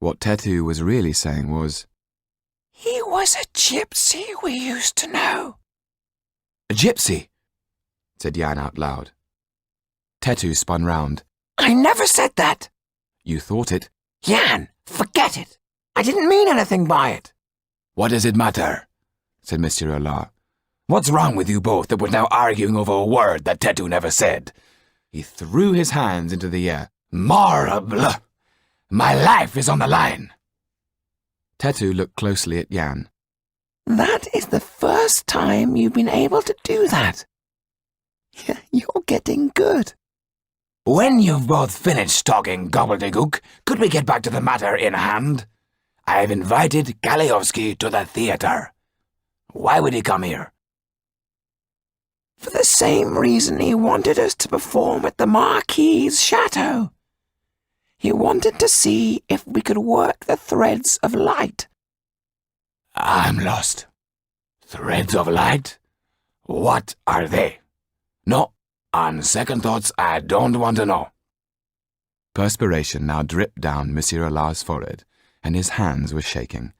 What Tetu was really saying was, "He was a gypsy we used to know." "A gypsy?" said Jan out loud. Tetu spun round. "I never said that." "You thought it." "Jan, forget it. I didn't mean anything by it." "What does it matter?" said Monsieur Allard. "What's wrong with you both that we're now arguing over a word that Tetu never said?" He threw his hands into the air. "Morble! My life is on the line." Tetu looked closely at Jan. "That is the first time you've been able to do that. You're getting good." "When you've both finished talking gobbledygook, could we get back to the matter in hand? I've invited Kaliowski to the theatre. Why would he come here?" "For the same reason he wanted us to perform at the Marquis's chateau. He wanted to see if we could work the threads of light." "I'm lost. Threads of light? What are they? No, on second thoughts, I don't want to know." Perspiration now dripped down Monsieur Allard's forehead, and his hands were shaking.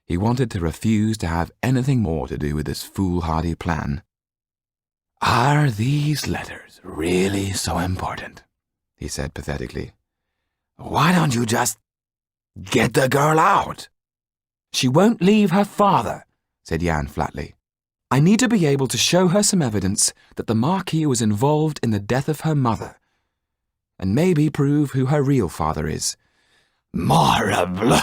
He wanted to refuse to have anything more to do with this foolhardy plan. "Are these letters really so important?" he said pathetically. "Why don't you just get the girl out?" "She won't leave her father," said Jan flatly. "I need to be able to show her some evidence that the Marquis was involved in the death of her mother, and maybe prove who her real father is." "Morble!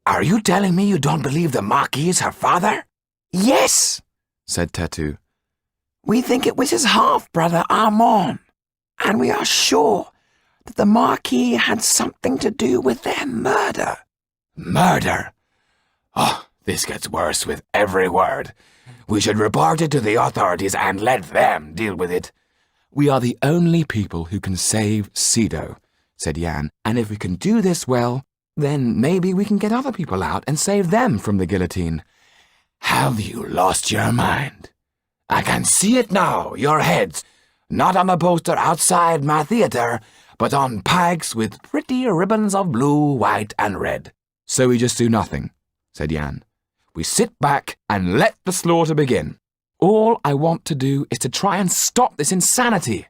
Are you telling me you don't believe the Marquis is her father?" "Yes," said Tetu. "We think it was his half-brother Armand, and we are sure that the Marquis had something to do with their murder." "Murder? Oh, this gets worse with every word. We should report it to the authorities and let them deal with it." "We are the only people who can save Sido," said Jan, "and if we can do this well, then maybe we can get other people out and save them from the guillotine." "Have you lost your mind? I can see it now, your heads, not on the poster outside my theatre, but on pikes with pretty ribbons of blue, white, and red." "So we just do nothing," said Jan. "We sit back and let the slaughter begin. All I want to do is to try and stop this insanity."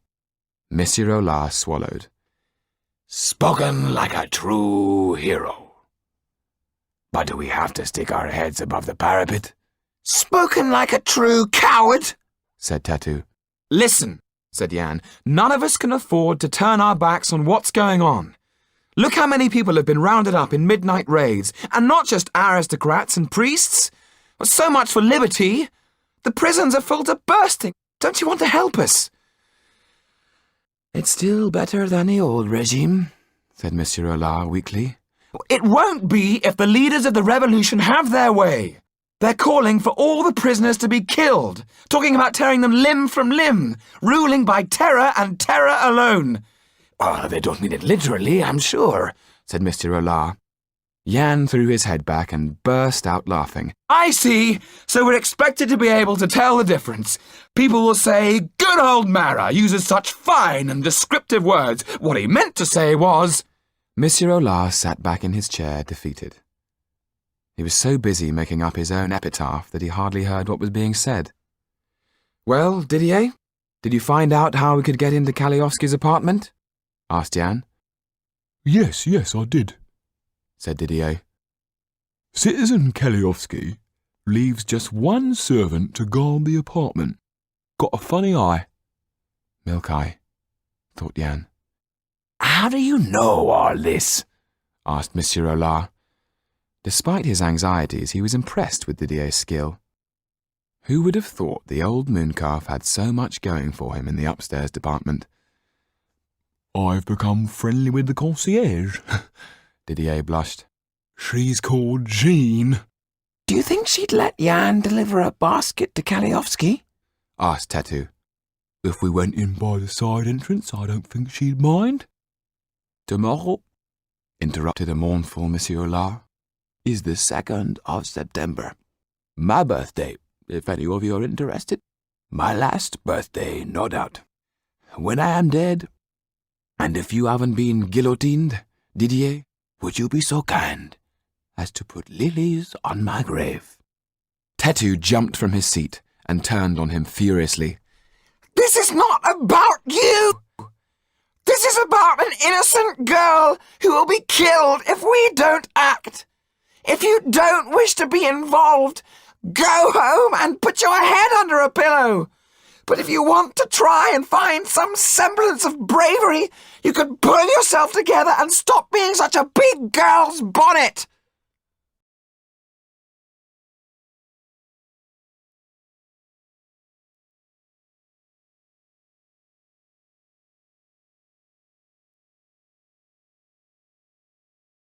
Monsieur Allard swallowed. "Spoken like a true hero. But do we have to stick our heads above the parapet?" "Spoken like a true coward," said Tetu. "Listen," said Jan, "none of us can afford to turn our backs on what's going on. Look how many people have been rounded up in midnight raids, and not just aristocrats and priests. So much for liberty. The prisons are full to bursting. Don't you want to help us?" "It's still better than the old regime," said Monsieur Allard weakly. "It won't be if the leaders of the revolution have their way. They're calling for all the prisoners to be killed, talking about tearing them limb from limb, ruling by terror and terror alone." "Oh, they don't mean it literally, I'm sure," said Monsieur Allard. Jan threw his head back and burst out laughing. "I see. So we're expected to be able to tell the difference. People will say, 'Good old Marat uses such fine and descriptive words. What he meant to say was—'" Monsieur Allard sat back in his chair, defeated. He was so busy making up his own epitaph that he hardly heard what was being said. "Well, Didier, did you find out how we could get into Kaliowski's apartment?" asked Jan. Yes, I did," said Didier. "Citizen Kaliowski leaves just one servant to guard the apartment. Got a funny eye." Milk eye, thought Jan. "How do you know all this?" asked Monsieur Allard. Despite his anxieties, he was impressed with Didier's skill. Who would have thought the old mooncalf had so much going for him in the upstairs department? "I've become friendly with the concierge," Didier blushed. "She's called Jean." "Do you think she'd let Jan deliver a basket to Kaliowski?" asked Tetu. "If we went in by the side entrance, I don't think she'd mind." "Tomorrow," interrupted a mournful Monsieur Allard, "is the 2nd of September. My birthday, if any of you are interested. My last birthday, no doubt. When I am dead, and if you haven't been guillotined, Didier, would you be so kind as to put lilies on my grave?" Tetu jumped from his seat and turned on him furiously. This is not about you! This is about an innocent girl who will be killed if we don't act. If you don't wish to be involved, go home and put your head under a pillow. But if you want to try and find some semblance of bravery, you could pull yourself together and stop being such a big girl's bonnet.